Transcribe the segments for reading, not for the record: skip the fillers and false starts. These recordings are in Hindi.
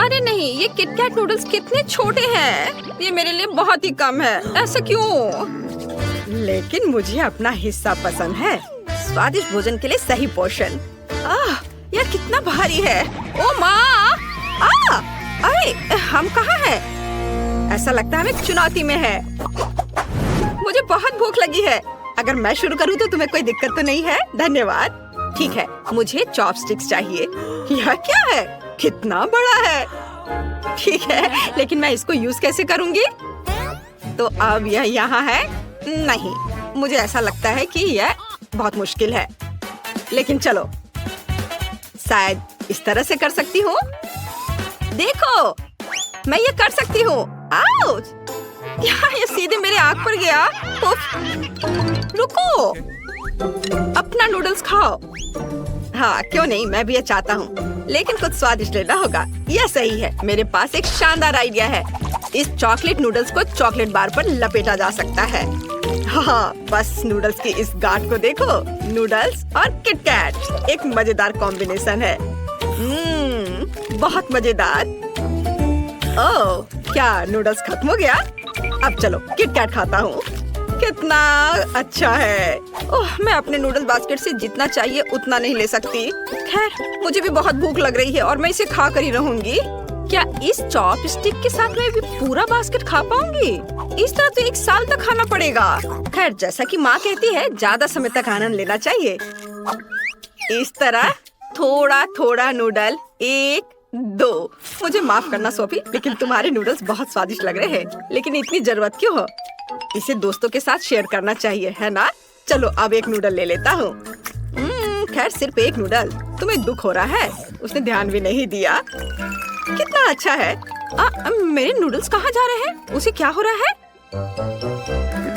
अरे नहीं, ये किटकैट नूडल्स कितने छोटे हैं। ये मेरे लिए बहुत ही कम है। ऐसा क्यों? लेकिन मुझे अपना हिस्सा पसंद है। स्वादिष्ट भोजन के लिए सही पोषण। यह कितना भारी है। ओ माँ! अरे हम कहाँ हैं? ऐसा लगता है हम एक चुनौती में है। मुझे बहुत भूख लगी है। अगर मैं शुरू करूँ तो तुम्हें कोई दिक्कत तो नहीं है? धन्यवाद। ठीक है, मुझे चॉपस्टिक्स चाहिए। यह क्या है? कितना बड़ा है। ठीक है, लेकिन मैं इसको यूज कैसे करूँगी? तो अब यह यहाँ है। नहीं, मुझे ऐसा लगता है कि यह बहुत मुश्किल है। लेकिन चलो, शायद इस तरह से कर सकती हूँ। देखो, मैं ये कर सकती हूँ। आउच! ये सीधे मेरे आँख पर गया। रुको, अपना नूडल्स खाओ। हाँ, क्यों नहीं, मैं भी ये चाहता हूँ, लेकिन कुछ स्वादिष्ट लेना होगा। यह सही है। मेरे पास एक शानदार आइडिया है। इस चॉकलेट नूडल्स को चॉकलेट बार पर लपेटा जा सकता है। हाँ, बस नूडल्स की इस गांठ को देखो। नूडल्स और किटकैट एक मजेदार कॉम्बिनेशन है। बहुत मजेदार। ओह, क्या नूडल्स खत्म हो गया? अब चलो किटकैट खाता हूँ। कितना अच्छा है। ओह, मैं अपने नूडल बास्केट से जितना चाहिए उतना नहीं ले सकती। खैर, मुझे भी बहुत भूख लग रही है और मैं इसे खा कर ही रहूंगी। क्या इस चॉपस्टिक के साथ मैं भी पूरा बास्केट खा पाऊंगी? इस तरह तो 1 साल तक खाना पड़ेगा। खैर, जैसा कि माँ कहती है, ज्यादा समय तक आनंद लेना चाहिए। इस तरह थोड़ा थोड़ा नूडल, 1, 2। मुझे माफ करना सोफी, लेकिन तुम्हारे नूडल्स बहुत स्वादिष्ट लग रहे हैं। लेकिन इतनी जरूरत क्यों हो? इसे दोस्तों के साथ शेयर करना चाहिए, है ना? चलो अब एक नूडल ले लेता हूँ। खैर, सिर्फ एक नूडल। तुम्हें दुख हो रहा है? उसने ध्यान भी नहीं दिया। कितना अच्छा है। मेरे नूडल्स कहाँ जा रहे हैं? उसे क्या हो रहा है?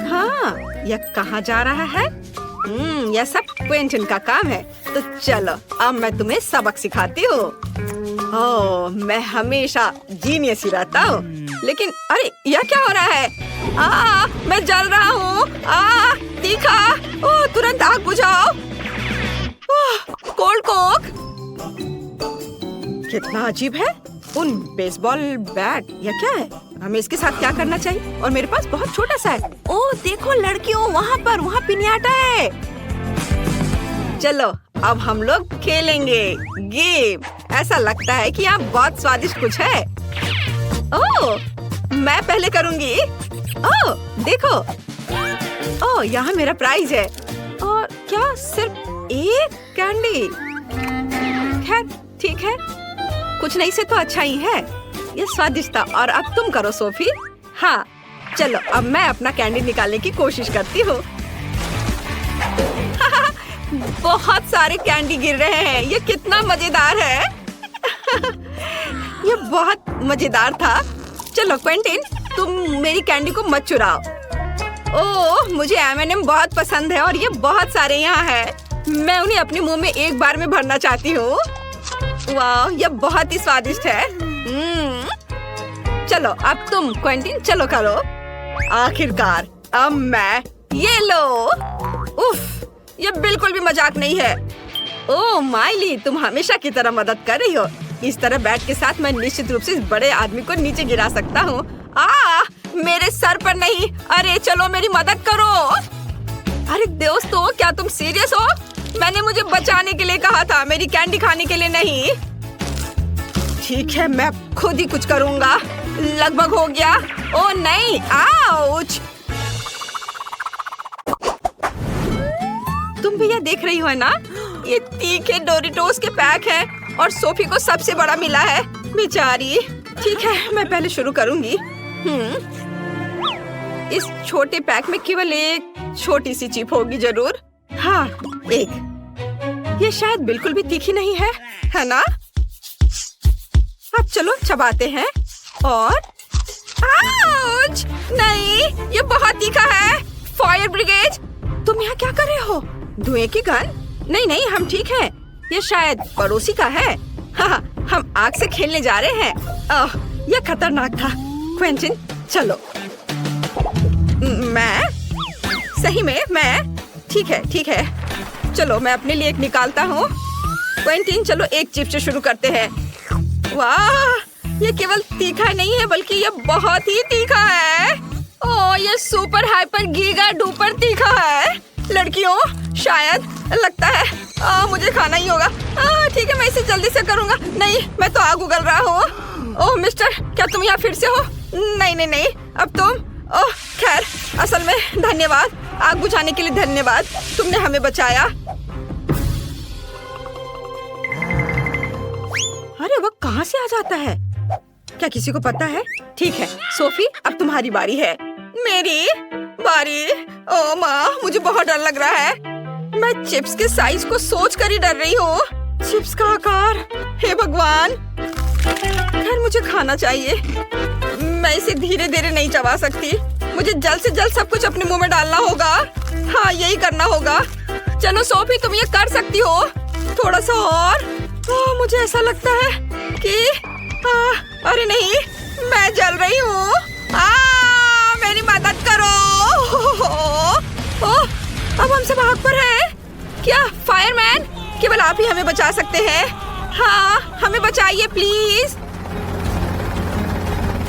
हाँ, यह कहाँ जा रहा है? यह सब क्विंटन का काम है। तो चलो, अब मैं तुम्हें सबक सिखाती हूँ। ओह, मैं हमेशा जीनियस ही रहता हूँ। लेकिन अरे, यह क्या हो रहा है? मैं जल रहा हूँ। तीखा! ओह, तुरंत आग बुझाओ। Cold Coke! कितना अजीब है। उन बेसबॉल बैट, यह क्या है? हमें इसके साथ क्या करना चाहिए? और मेरे पास बहुत छोटा सा है। ओह देखो लड़कियों, वहाँ पिनियाटा है। चलो अब हम लोग खेलेंगे गेम। ऐसा लगता है कि यहाँ बहुत स्वादिष्ट कुछ है। ओह, मैं पहले करूँगी। ओह देखो, ओह यहाँ मेरा प्राइज है। और क्या सिर्फ एक कैंडी? खैर ठीक है, कुछ नहीं से तो अच्छा ही है। ये स्वादिष्ट था। और अब तुम करो सोफी। हाँ चलो, अब मैं अपना कैंडी निकालने की कोशिश करती हूँ। बहुत सारे कैंडी गिर रहे हैं। ये कितना मजेदार है। ये बहुत मजेदार था। चलो क्विंटिन, तुम मेरी कैंडी को मत चुराओ। ओह मुझे M&M बहुत पसंद है और ये बहुत सारे यहाँ है। मैं उन्हें अपने मुंह में एक बार में भरना चाहती हूँ। वाह, ये बहुत ही स्वादिष्ट है। चलो अब तुम क्विंटिन, चलो करो। आखिरकार अब मैं। ये लो। उफ, ये बिल्कुल भी मजाक नहीं है। ओह माइली, तुम हमेशा की तरह मदद कर रही हो। इस तरह बैट के साथ मैं निश्चित रूप से इस बड़े आदमी को नीचे गिरा सकता हूँ। मेरे सर पर नहीं। अरे चलो मेरी मदद करो। अरे दोस्तों, क्या तुम सीरियस हो? मैंने मुझे बचाने के लिए कहा था, मेरी कैंडी खाने के लिए नहीं। ठीक है, मैं खुद ही कुछ करूँगा। लगभग हो गया। ओह नहीं, आउच। तुम भी ये देख रही हो ना? ये तीखे डोरिटोस के पैक हैं और सोफी को सबसे बड़ा मिला है। बेचारी। ठीक है, मैं पहले शुरू करूंगी। इस छोटे पैक में केवल एक छोटी सी चिप होगी जरूर। हाँ, एक। ये शायद बिल्कुल भी तीखी नहीं है ना? अब चलो चबाते हैं। और आउच! नहीं, ये बहुत तीखा है। फायर ब्रिगेड, तुम यहाँ क्या कर रहे हो? धुएं की गन? नहीं नहीं, हम ठीक हैं। ये शायद पड़ोसी का है। हाँ, हम आग से खेलने जा रहे हैं। यह खतरनाक था। क्विंटिन चलो। मैं? सही में मैं? ठीक है। चलो मैं अपने लिए एक निकालता हूँ। क्विंटिन चलो, एक चिप से शुरू करते हैं। वाह, ये केवल तीखा नहीं है बल्कि ये बहुत ही तीखा है। ओह, ये सुपर हाइपर गीगा डुपर तीखा है। लड़कियों, शायद लगता है मुझे खाना ही होगा। ठीक है, मैं इसे जल्दी से करूँगा। नहीं, मैं तो आग उगल रहा हूँ। ओह मिस्टर, क्या तुम यहाँ फिर से हो? नहीं नहीं नहीं, अब तुम। ओह खैर, असल में धन्यवाद, आग बुझाने के लिए धन्यवाद, तुमने हमें बचाया। अरे वह कहाँ से आ जाता है? क्या किसी को पता है? ठीक है सोफी, अब तुम्हारी बारी है। मेरी बारी? ओह माँ, मुझे बहुत डर लग रहा है। मैं चिप्स के साइज को सोच कर ही डर रही हूँ। चिप्स का आकार, हे भगवान। खैर मुझे खाना चाहिए, मैं इसे धीरे धीरे नहीं चबा सकती। मुझे जल्द से जल्द सब कुछ अपने मुंह में डालना होगा। हाँ, यही करना होगा। चलो सोफी, तुम ये कर सकती हो। थोड़ा सा और। मुझे ऐसा लगता है कि अरे नहीं, मैं जल रही हूँ। मेरी मदद करो। अब हमसे भाग पर है क्या? फायरमैन, केवल आप ही हमें बचा सकते हैं। हाँ, हमें बचाइए प्लीज।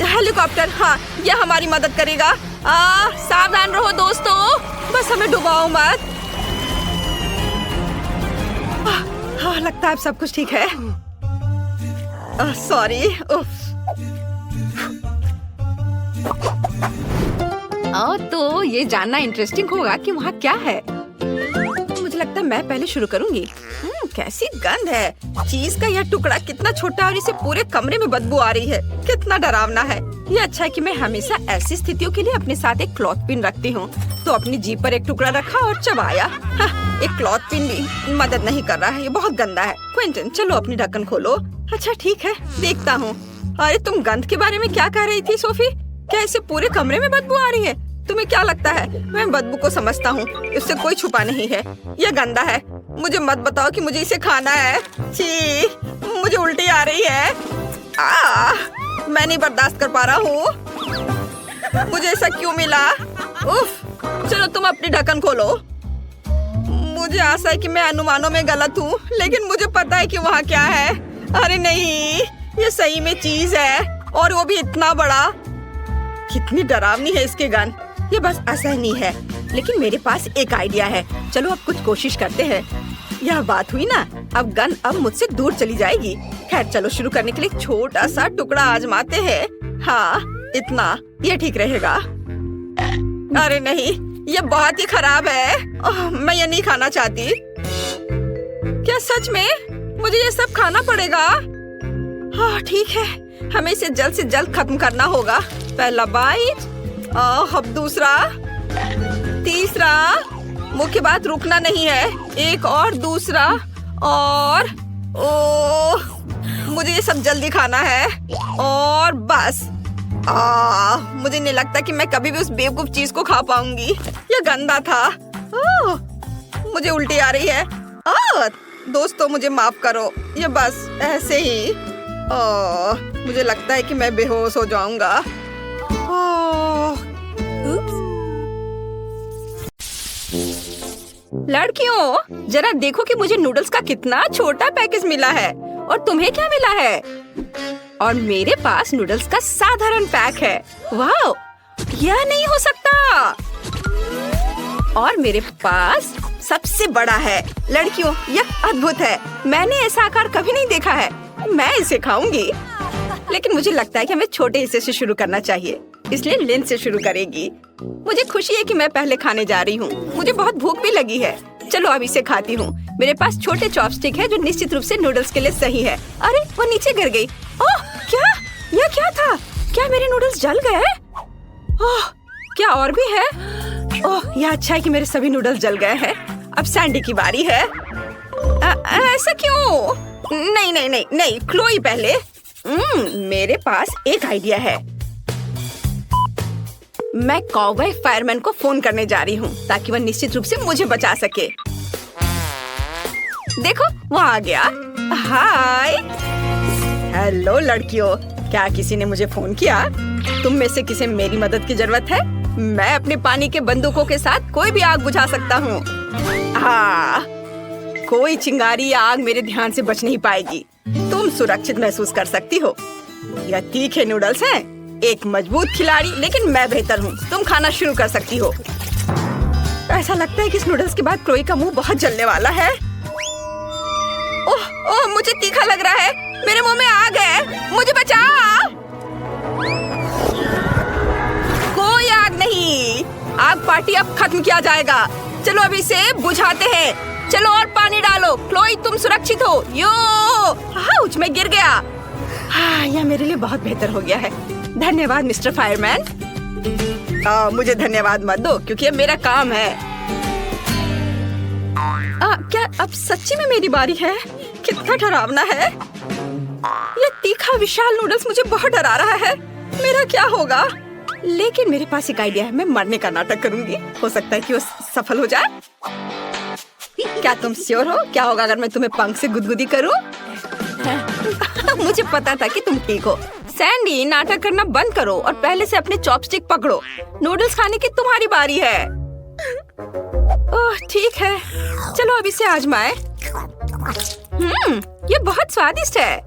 हेलीकॉप्टर, हाँ, यह हमारी मदद करेगा। सावधान रहो दोस्तों, बस हमें डुबाओ मत। हाँ, लगता है अब सब कुछ ठीक है। सॉरी। तो ये जानना इंटरेस्टिंग होगा कि वहाँ क्या है। मुझे लगता है मैं पहले शुरू करूंगी। कैसी गंध है। चीज का यह टुकड़ा कितना छोटा और इसे पूरे कमरे में बदबू आ रही है। कितना डरावना है। ये अच्छा है कि मैं हमेशा ऐसी स्थितियों के लिए अपने साथ एक क्लॉथ पिन रखती हूँ। तो अपनी जीभ पर एक टुकड़ा रखा और चबाया। एक क्लॉथ पिन भी मदद नहीं कर रहा है, ये बहुत गंदा है। क्विंटन, चलो अपनी ढक्कन खोलो। अच्छा ठीक है, देखता हूँ। अरे तुम गंध के बारे में क्या कह रही थी सोफी? क्या इसे पूरे कमरे में बदबू आ रही है? तुम्हें क्या लगता है? मैं बदबू को समझता हूँ, इससे कोई छुपा नहीं है। यह गंदा है। मुझे मत बताओ कि मुझे इसे खाना है। छी, मुझे उल्टी आ रही है। मैं नहीं बर्दाश्त कर पा रहा हूँ। मुझे ऐसा क्यों मिला? उफ, चलो तुम अपनी ढक्कन खोलो। मुझे आशा है कि मैं अनुमानों में गलत हूँ, लेकिन मुझे पता है कि वहाँ क्या है। अरे नहीं, ये सही में चीज है, और वो भी इतना बड़ा। कितनी डरावनी है इसकी गन। ये बस असहनीय है, लेकिन मेरे पास एक आइडिया है। चलो अब कुछ कोशिश करते हैं। यह बात हुई ना, अब गन अब मुझसे दूर चली जाएगी। खैर चलो शुरू करने के लिए एक छोटा सा टुकड़ा आजमाते हैं। हाँ, इतना, ये ठीक रहेगा। अरे नहीं, ये बहुत ही खराब है। मैं ये नहीं खाना चाहती। क्या सच में मुझे ये सब खाना पड़ेगा? हाँ ठीक है, हमें इसे जल्द से जल्द खत्म करना होगा। पहला बाइट, अब दूसरा, तीसरा। मुख्य बात रुकना नहीं है। एक और दूसरा, और मुझे ये सब जल्दी खाना है। और बस। मुझे नहीं लगता कि मैं कभी भी उस बेवकूफ चीज को खा पाऊंगी। ये गंदा था। मुझे उल्टी आ रही है। दोस्तों मुझे माफ करो, ये बस ऐसे ही। मुझे लगता है कि मैं बेहोश हो जाऊंगा। लड़कियों, जरा देखो कि मुझे नूडल्स का कितना छोटा पैकेज मिला है, और तुम्हें क्या मिला है? और मेरे पास नूडल्स का साधारण पैक है। वाह, यह नहीं हो सकता। और मेरे पास सबसे बड़ा है। लड़कियों, यह अद्भुत है। मैंने ऐसा आकार कभी नहीं देखा है। मैं इसे खाऊंगी, लेकिन मुझे लगता है कि हमें छोटे हिस्से से शुरू करना चाहिए, इसलिए लिन से शुरू करेगी। मुझे खुशी है कि मैं पहले खाने जा रही हूँ। मुझे बहुत भूख भी लगी है। चलो अब इसे खाती हूँ। मेरे पास छोटे चॉपस्टिक है जो निश्चित रूप से नूडल्स के लिए सही है। अरे वो नीचे गिर गई। ओह क्या, यह क्या था? क्या मेरे नूडल्स जल गए? ओह, क्या और भी है? ओह, यह अच्छा है कि मेरे सभी नूडल्स जल गए हैं। अब सैंडी की बारी है। ऐसा क्यों? नहीं नहीं नहीं नहीं, क्लोई पहले। मेरे पास एक आइडिया है। मैं कॉवबॉय फायरमैन को फोन करने जा रही हूँ ताकि वह निश्चित रूप से मुझे बचा सके। देखो, वो आ गया। हाय, हेलो लड़कियों, क्या किसी ने मुझे फोन किया? तुम में से किसे मेरी मदद की जरूरत है? मैं अपने पानी के बंदूकों के साथ कोई भी आग बुझा सकता हूँ। हाँ, कोई चिंगारी या आग मेरे ध्यान से बच नहीं पाएगी। तुम तुम सुरक्षित महसूस कर सकती हो। यह तीखे नूडल्स हैं। एक मजबूत खिलाड़ी, लेकिन मैं बेहतर हूँ। तुम खाना शुरू कर सकती हो। ऐसा लगता है कि इस नूडल्स के बाद क्लोई का मुंह बहुत जलने वाला है। ओह ओह, मुझे तीखा लग रहा है। मेरे मुंह में आग है। मुझे बचाओ। कोई आग नहीं। आग पार्टी अब खत्म किया जाएगा। चलो अभी इसे बुझाते हैं। चलो और पानी डालो। क्लोई तुम सुरक्षित हो। यो आउच, मैं गिर गया। हाँ, यह मेरे लिए बहुत बेहतर हो गया है। धन्यवाद मिस्टर फायरमैन। मुझे धन्यवाद मत दो, क्योंकि ये मेरा काम है। क्या अब सच्ची में मेरी बारी है? कितना डरावना है। ये तीखा विशाल नूडल्स मुझे बहुत डरा रहा है। मेरा क्या होगा? लेकिन मेरे पास एक आइडिया है। मैं मरने का नाटक करूंगी। हो सकता है कि वो सफल हो जाए। क्या तुम श्योर हो? क्या होगा अगर मैं तुम्हें पंख से गुदगुदी करूं? मुझे पता था कि तुम ठीक हो। सैंडी, नाटक करना बंद करो और पहले से अपने चॉपस्टिक पकड़ो। नूडल्स खाने की तुम्हारी बारी है। ओह ठीक है, चलो अब इसे आजमाएं। ये बहुत स्वादिष्ट है।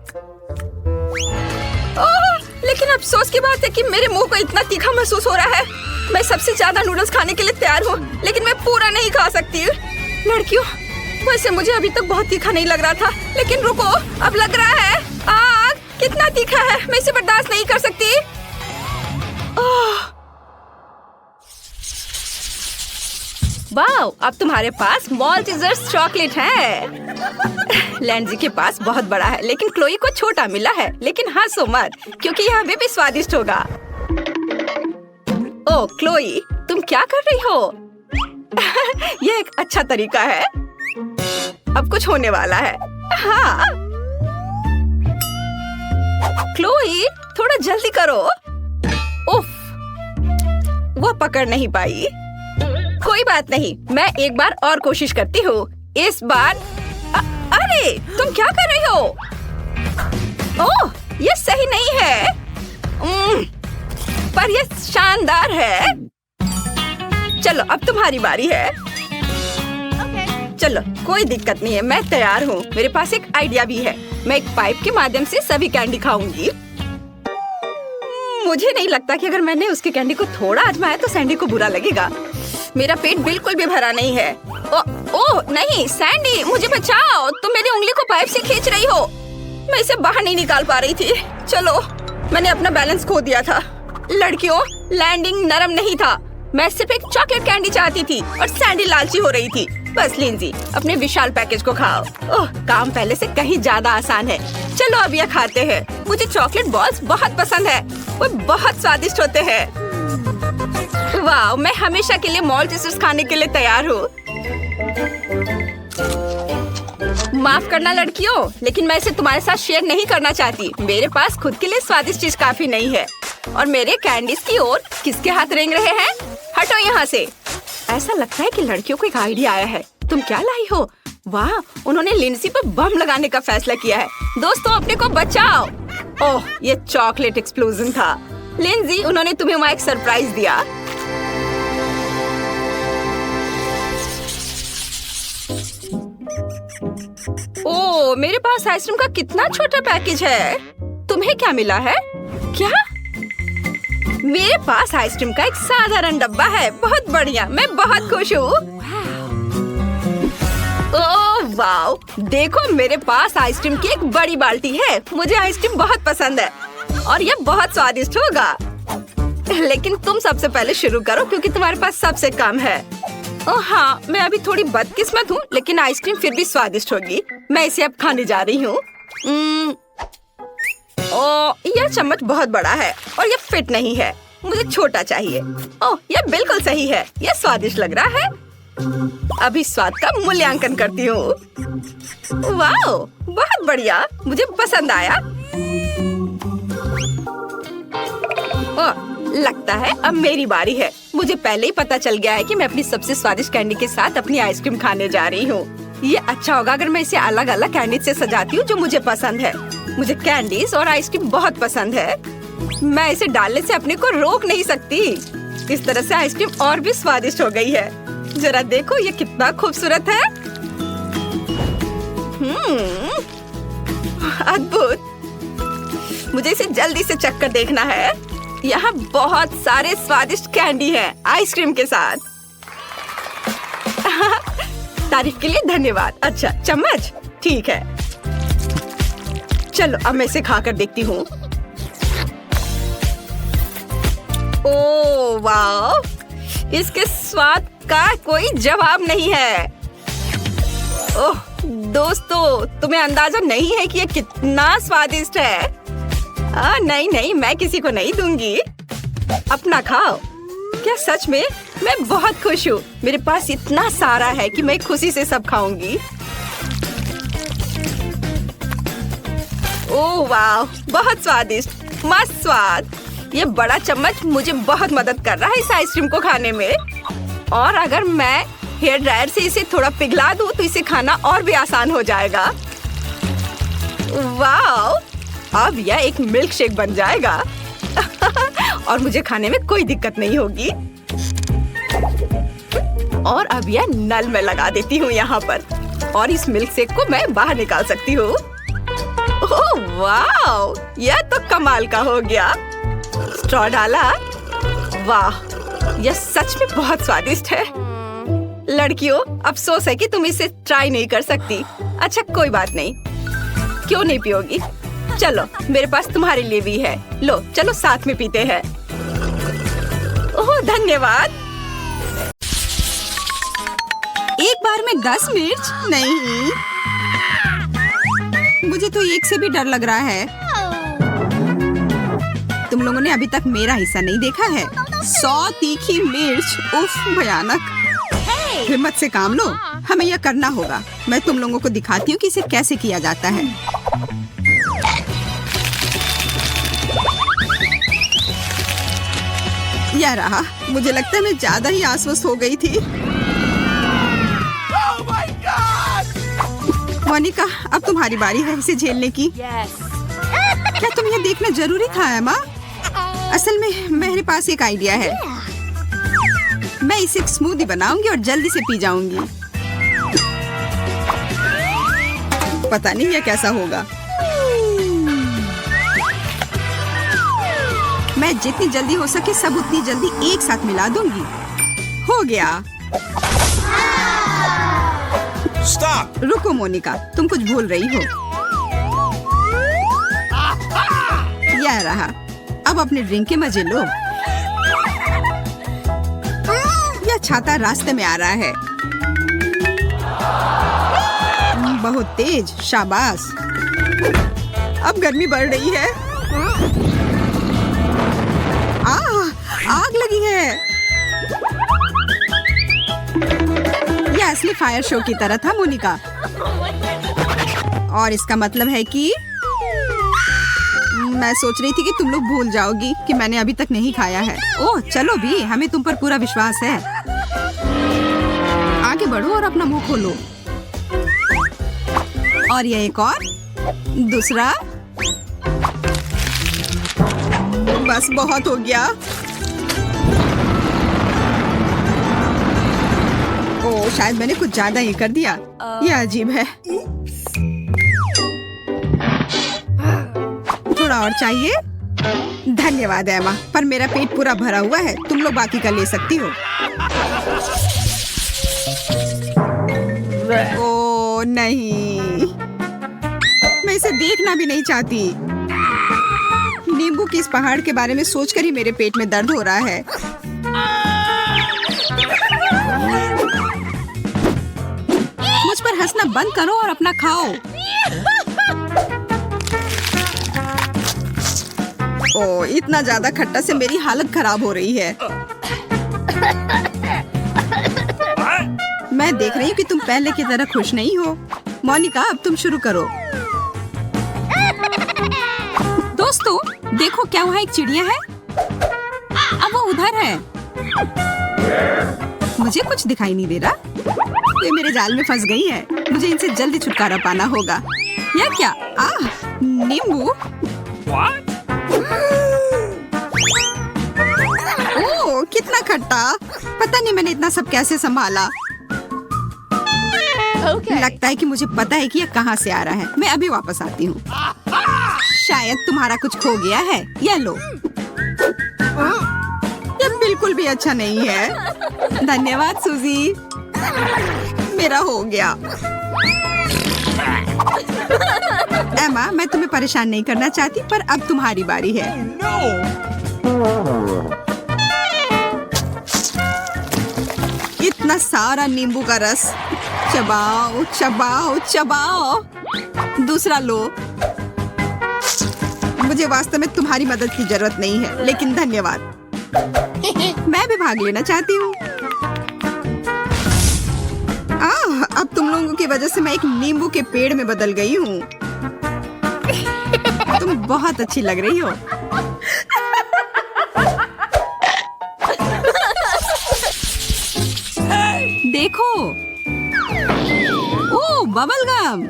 ओह, लेकिन अफसोस की बात है कि मेरे मुंह को इतना तीखा महसूस हो रहा है। मैं सबसे ज्यादा नूडल्स खाने के लिए तैयार हूँ, लेकिन मैं पूरा नहीं खा सकती। लड़कियों, वैसे मुझे अभी तक बहुत तीखा नहीं लग रहा था, लेकिन रुको, अब लग रहा है। आग, कितना तीखा है। मैं इसे बर्दाश्त नहीं कर सकती। वाओ, अब तुम्हारे पास माल्टेजर्स चॉकलेट है। लैंडजी के पास बहुत बड़ा है, लेकिन क्लोई को छोटा मिला है। लेकिन हंसो मत, क्योंकि यह अभी भी स्वादिष्ट होगा। ओह क्लोई, तुम क्या कर रही हो? यह एक अच्छा तरीका है। अब कुछ होने वाला है। हाँ क्लोई, थोड़ा जल्दी करो। उफ, वो पकड़ नहीं पाई। कोई बात नहीं, मैं एक बार और कोशिश करती हूँ। इस बार अरे तुम क्या कर रही हो? ओह, ये सही नहीं है। पर ये शानदार है। चलो अब तुम्हारी बारी है। चलो कोई दिक्कत नहीं है, मैं तैयार हूँ। मेरे पास एक आइडिया भी है। मैं एक पाइप के माध्यम से सभी कैंडी खाऊंगी। मुझे नहीं लगता कि अगर मैंने उसके कैंडी को थोड़ा आजमाया तो सैंडी को बुरा लगेगा। मेरा पेट बिल्कुल भी भरा नहीं है। ओह नहीं, सैंडी मुझे बचाओ। तुम मेरी उंगली को पाइप से खींच रही हो। मैं इसे बाहर नहीं निकाल पा रही थी। चलो, मैंने अपना बैलेंस खो दिया था। लड़कियों, लैंडिंग नरम नहीं था। मैं सिर्फ एक चॉकलेट कैंडी चाहती थी और सैंडी लालची हो रही थी। बस लिंजी, अपने विशाल पैकेज को खाओ। ओह, काम पहले से कहीं ज्यादा आसान है। चलो अब यह खाते हैं। मुझे चॉकलेट बॉल्स बहुत पसंद है। वो बहुत स्वादिष्ट होते हैं। वाह, मैं हमेशा के लिए माल्टेजर्स खाने के लिए तैयार हूँ। माफ करना लड़कियों, लेकिन मैं इसे तुम्हारे साथ शेयर नहीं करना चाहती। मेरे पास खुद के लिए स्वादिष्ट चीज काफी नहीं है। और मेरे कैंडीज की ओर किसके हाथ रेंग रहे हैं? हटो यहाँ से। ऐसा लगता है कि लड़कियों को एक आइडिया आया है। तुम क्या लाई हो? वाह, उन्होंने लिंडसी पर बम लगाने का फैसला किया है। दोस्तों, अपने को बचाओ। ओह, ये चॉकलेट एक्सप्लोजन था। लिंडसी, उन्होंने तुम्हें वहाँ एक सरप्राइज दिया। ओह, मेरे पास आइसक्रीम का कितना छोटा पैकेज है। तुम्हें क्या मिला है? क्या? मेरे पास आइसक्रीम का एक साधारण डब्बा है। बहुत बढ़िया, मैं बहुत खुश हूँ। ओह वाओ, देखो मेरे पास आइसक्रीम की एक बड़ी बाल्टी है। मुझे आइसक्रीम बहुत पसंद है और यह बहुत स्वादिष्ट होगा। लेकिन तुम सबसे पहले शुरू करो, क्योंकि तुम्हारे पास सबसे कम है। ओह हाँ, मैं अभी थोड़ी बदकिस्मत हूँ, लेकिन आइसक्रीम फिर भी स्वादिष्ट होगी। मैं इसे अब खाने जा रही हूँ। ओह, यह चम्मच बहुत बड़ा है और यह फिट नहीं है। मुझे छोटा चाहिए। ओह, यह बिल्कुल सही है। यह स्वादिष्ट लग रहा है। अभी स्वाद का मूल्यांकन करती हूँ। वाओ, बहुत बढ़िया, मुझे पसंद आया। ओह, लगता है अब मेरी बारी है। मुझे पहले ही पता चल गया है कि मैं अपनी सबसे स्वादिष्ट कैंडी के साथ अपनी आइसक्रीम खाने जा रही हूँ। ये अच्छा होगा अगर मैं इसे अलग अलग कैंडी से सजाती हूँ जो मुझे पसंद है। मुझे कैंडीज और आइसक्रीम बहुत पसंद है। मैं इसे डालने से अपने को रोक नहीं सकती। इस तरह से आइसक्रीम और भी स्वादिष्ट हो गई है। जरा देखो ये कितना खूबसूरत है। अद्भुत। मुझे इसे जल्दी से चक्कर देखना है। यहाँ बहुत सारे स्वादिष्ट कैंडी हैं आइसक्रीम के साथ। तारीफ के लिए धन्यवाद। अच्छा, चम्मच ठीक है। चलो अब मैं इसे खाकर देखती हूँ। ओह वाह, इसके स्वाद का कोई जवाब नहीं है। ओह दोस्तों, तुम्हें अंदाजा नहीं है कि ये कितना स्वादिष्ट है। नहीं नहीं, मैं किसी को नहीं दूंगी। अपना खाओ। क्या सच में? मैं बहुत खुश हूँ। मेरे पास इतना सारा है कि मैं खुशी से सब खाऊंगी। ओह वाह, बहुत स्वादिष्ट, मस्त स्वाद। ये बड़ा चम्मच मुझे बहुत मदद कर रहा है इस आइसक्रीम को खाने में। और अगर मैं हेयर ड्रायर से इसे थोड़ा पिघला दूं तो इसे खाना और भी आसान हो जाएगा। वाह, अब यह एक मिल्क शेक बन जाएगा। और मुझे खाने में कोई दिक्कत नहीं होगी। और अब यह नल में लगा देती हूँ यहाँ पर, और इस मिल्क शेक को मैं बाहर निकाल सकती हूँ। ओह वाह, यह तो कमाल का हो गया। स्ट्रॉ डाला। वाह, यह सच में बहुत स्वादिष्ट है। लड़कियों, अफसोस है कि तुम इसे ट्राई नहीं कर सकती। अच्छा कोई बात नहीं। क्यों नहीं पियोगी? चलो, मेरे पास तुम्हारे लिए भी है। लो चलो साथ में पीते हैं। ओह धन्यवाद। एक बार में 10 मिर्च? नहीं, मुझे तो एक से भी डर लग रहा है। तुम लोगों ने अभी तक मेरा हिस्सा नहीं देखा है। 100 तीखी मिर्च, उफ भयानक। हिम्मत से काम लो, हमें यह करना होगा। मैं तुम लोगों को दिखाती हूँ कि इसे कैसे किया जाता है। यह रहा। मुझे लगता है मैं ज्यादा ही आश्वस्त हो गई थी। मोनिका, अब तुम्हारी बारी है इसे झेलने की। क्या तुम यह देखना जरूरी था एमा? असल में मेरे पास एक आइडिया है। मैं इसे एक स्मूदी बनाऊंगी और जल्दी से पी जाऊंगी। पता नहीं यह कैसा होगा। मैं जितनी जल्दी हो सके सब उतनी जल्दी एक साथ मिला दूंगी। हो गया। Stop! रुको मोनिका, तुम कुछ भूल रही हो। यह रहा। अब अपने ड्रिंक के मजे लो। यह छाता रास्ते में आ रहा है। बहुत तेज, शाबाश। अब गर्मी बढ़ रही है। आग लगी है। यह असली फायर शो की तरह था मोनिका। और इसका मतलब है कि मैं सोच रही थी कि तुम लोग भूल जाओगी कि मैंने अभी तक नहीं खाया है। ओह चलो भी, हमें तुम पर पूरा विश्वास है। आगे बढ़ो और अपना मुंह खोलो। और यह एक और, दूसरा। बस बहुत हो गया। ओह, शायद मैंने कुछ ज्यादा ही कर दिया। यह अजीब है। थोड़ा और चाहिए? धन्यवाद एमा, पर मेरा पेट पूरा भरा हुआ है। तुम लोग बाकी का ले सकती हो। ओह नहीं, मैं इसे देखना भी नहीं चाहती। नींबू की इस पहाड़ के बारे में सोचकर ही मेरे पेट में दर्द हो रहा है। मुझ पर हंसना बंद करो और अपना खाओ। ओह, इतना ज्यादा खट्टा से मेरी हालत खराब हो रही है। मैं देख रही हूँ कि तुम पहले की तरह खुश नहीं हो। मोनिका, अब तुम शुरू करो। दोस्तों, देखो क्या वहाँ एक चिड़िया है। अब वो उधर है। मुझे कुछ दिखाई नहीं दे रहा। ये मेरे जाल में फंस गई है। मुझे इनसे जल्दी छुटकारा पाना होगा। यह क्या? नींबू। ओह, कितना खट्टा। पता नहीं मैंने इतना सब कैसे संभाला। लगता है कि मुझे पता है कि ये कहाँ से आ रहा है। मैं अभी वापस आती हूँ। शायद तुम्हारा कुछ खो गया है। ये लो। ये बिल्कुल भी अच्छा नहीं है। धन्यवाद सूजी। मेरा हो गया। एमा, मैं तुम्हें परेशान नहीं करना चाहती, पर अब तुम्हारी बारी है। इतना सारा नींबू का रस। चबाओ चबाओ चबाओ। दूसरा लो। मुझे वास्तव में तुम्हारी मदद की जरूरत नहीं है, लेकिन धन्यवाद। मैं भी भाग लेना चाहती हूँ। अब तुम लोगों की वजह से मैं एक नींबू के पेड़ में बदल गई हूँ। तुम बहुत अच्छी लग रही हो। देखो। ओह, बबल गम।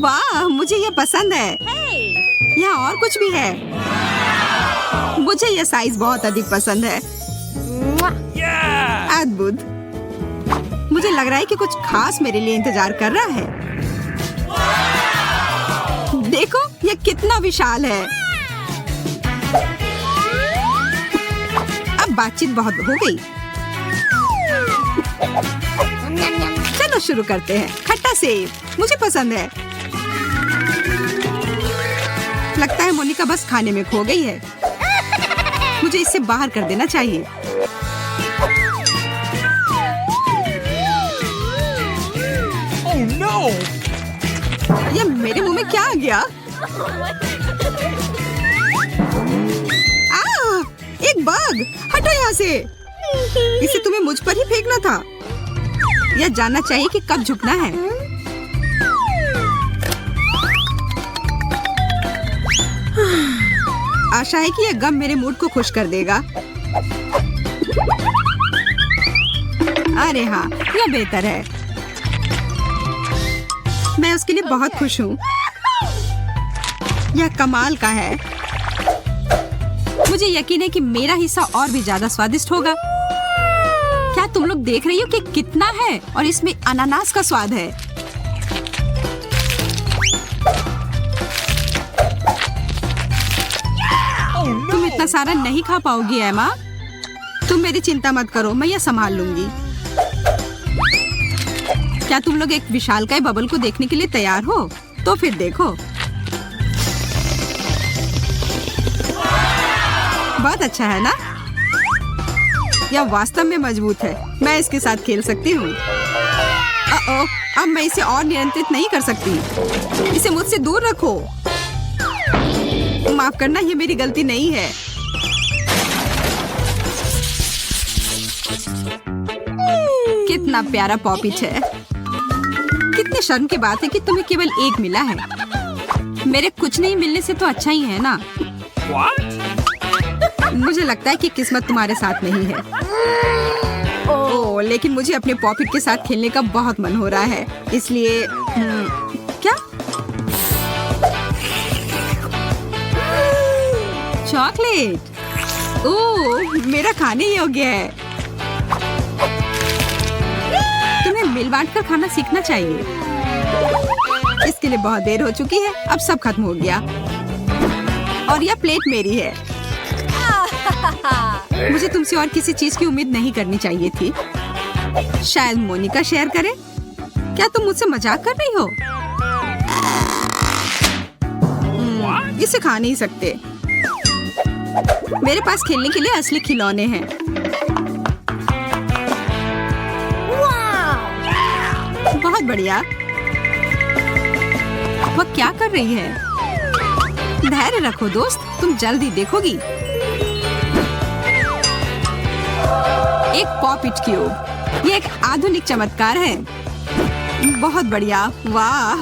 वाह, मुझे ये पसंद है। यहाँ और कुछ भी है। मुझे ये साइज बहुत अधिक पसंद है। अद्भुत। मुझे लग रहा है कि कुछ खास मेरे लिए इंतजार कर रहा है। देखो, ये कितना विशाल है। अब बातचीत बहुत हो गई। चलो शुरू करते हैं। खट्टा सेब मुझे पसंद है। लगता है मोनिका बस खाने में खो गई है। मुझे इसे बाहर कर देना चाहिए। No! ये मेरे मुंह में क्या आ गया? एक बग। हटो यहाँ से। इसे तुम्हें मुझ पर ही फेंकना था। यह जानना चाहिए कि कब झुकना है। आशा है कि यह गम मेरे मूड को खुश कर देगा। अरे हाँ, यह बेहतर है। मैं उसके लिए बहुत खुश हूँ। यह कमाल का है। मुझे यकीन है कि मेरा हिस्सा और भी ज्यादा स्वादिष्ट होगा। क्या तुम लोग देख रही हो कि कितना है? और इसमें अनानास का स्वाद है। तुम इतना सारा नहीं खा पाओगी एमा। तुम मेरी चिंता मत करो, मैं यह संभाल लूंगी। क्या तुम लोग एक विशालकाय बबल को देखने के लिए तैयार हो? तो फिर देखो। बहुत अच्छा है ना? यह वास्तव में मजबूत है। मैं इसके साथ खेल सकती हूँ। अब मैं इसे और नियंत्रित नहीं कर सकती। इसे मुझसे दूर रखो। माफ करना, ये मेरी गलती नहीं है। कितना प्यारा पॉपिच है। कितनी शर्म की बात है कि तुम्हें केवल एक मिला है। मेरे कुछ नहीं मिलने से तो अच्छा ही है ना? मुझे लगता है कि किस्मत तुम्हारे साथ नहीं है। ओह, लेकिन मुझे अपने पॉपिट के साथ खेलने का बहुत मन हो रहा है। इसलिए क्या? चॉकलेट। ओह, मेरा खाने योग्य है। तुम्हें मिल बांट कर खाना सीखना चाहिए। इसके लिए बहुत देर हो चुकी है। अब सब खत्म हो गया और यह प्लेट मेरी है। मुझे तुमसे और किसी चीज की उम्मीद नहीं करनी चाहिए थी। शायद मोनिका शेयर करे। क्या तुम मुझसे मजाक कर रही हो? इसे खा नहीं सकते। मेरे पास खेलने के लिए असली खिलौने हैं। बहुत बढ़िया। वह क्या कर रही है? धैर्य रखो दोस्त, तुम जल्द ही देखोगी। एक पॉपिट क्यूब। ये एक आधुनिक चमत्कार है। बहुत बढ़िया। वाह,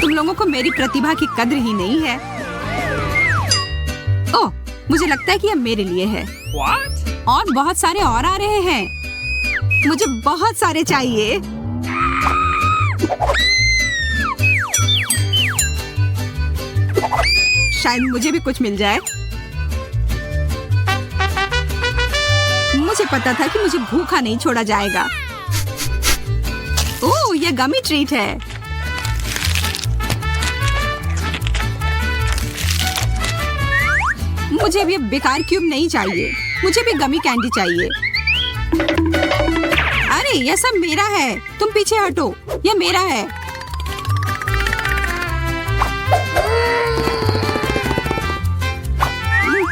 तुम लोगों को मेरी प्रतिभा की कद्र ही नहीं है। ओह, मुझे लगता है कि यह मेरे लिए है। What? और बहुत सारे और आ रहे हैं। मुझे बहुत सारे चाहिए। शायद मुझे भी कुछ मिल जाए। मुझे पता था कि मुझे भूखा नहीं छोड़ा जाएगा। ओह, ये गमी ट्रीट है। मुझे भी बेकार क्यूब नहीं चाहिए, मुझे भी गमी कैंडी चाहिए। अरे ये सब मेरा है, तुम पीछे हटो, ये मेरा है।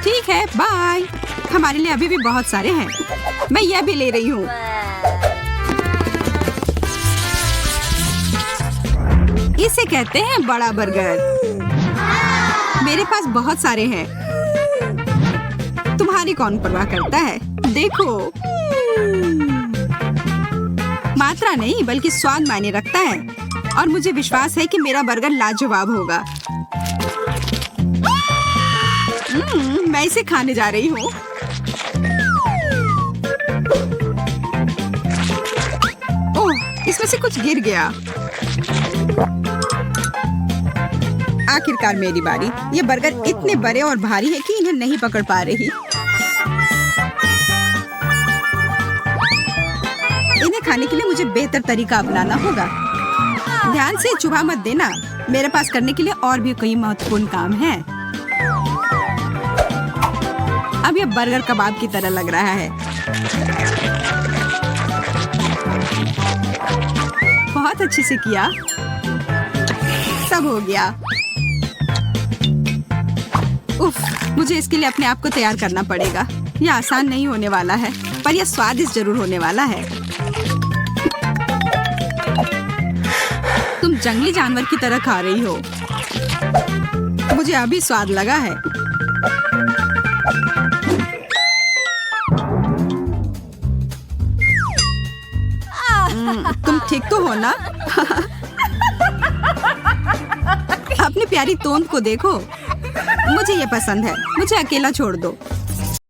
ठीक है, बाय। हमारे लिए अभी भी बहुत सारे हैं, मैं यह भी ले रही हूँ। इसे कहते हैं बड़ा बर्गर। मेरे पास बहुत सारे हैं, तुम्हारी कौन परवाह करता है? देखो, मात्रा नहीं बल्कि स्वाद मायने रखता है, और मुझे विश्वास है कि मेरा बर्गर लाजवाब होगा। मैं इसे खाने जा रही हूँ। ओह, इसमें से कुछ गिर गया। आखिरकार मेरी बारी। ये बर्गर इतने बड़े और भारी है कि इन्हें नहीं पकड़ पा रही। इन्हें खाने के लिए मुझे बेहतर तरीका अपनाना होगा। ध्यान से चुभा मत देना, मेरे पास करने के लिए और भी कई महत्वपूर्ण काम हैं। अब ये बर्गर कबाब की तरह लग रहा है। बहुत अच्छे से किया, सब हो गया। उफ, मुझे इसके लिए अपने आप को तैयार करना पड़ेगा। यह आसान नहीं होने वाला है, पर यह स्वादिष्ट जरूर होने वाला है। तुम जंगली जानवर की तरह खा रही हो। मुझे अभी स्वाद लगा है। तुम ठीक तो हो ना? अपनी प्यारी तोंद को देखो। मुझे ये पसंद है, मुझे अकेला छोड़ दो।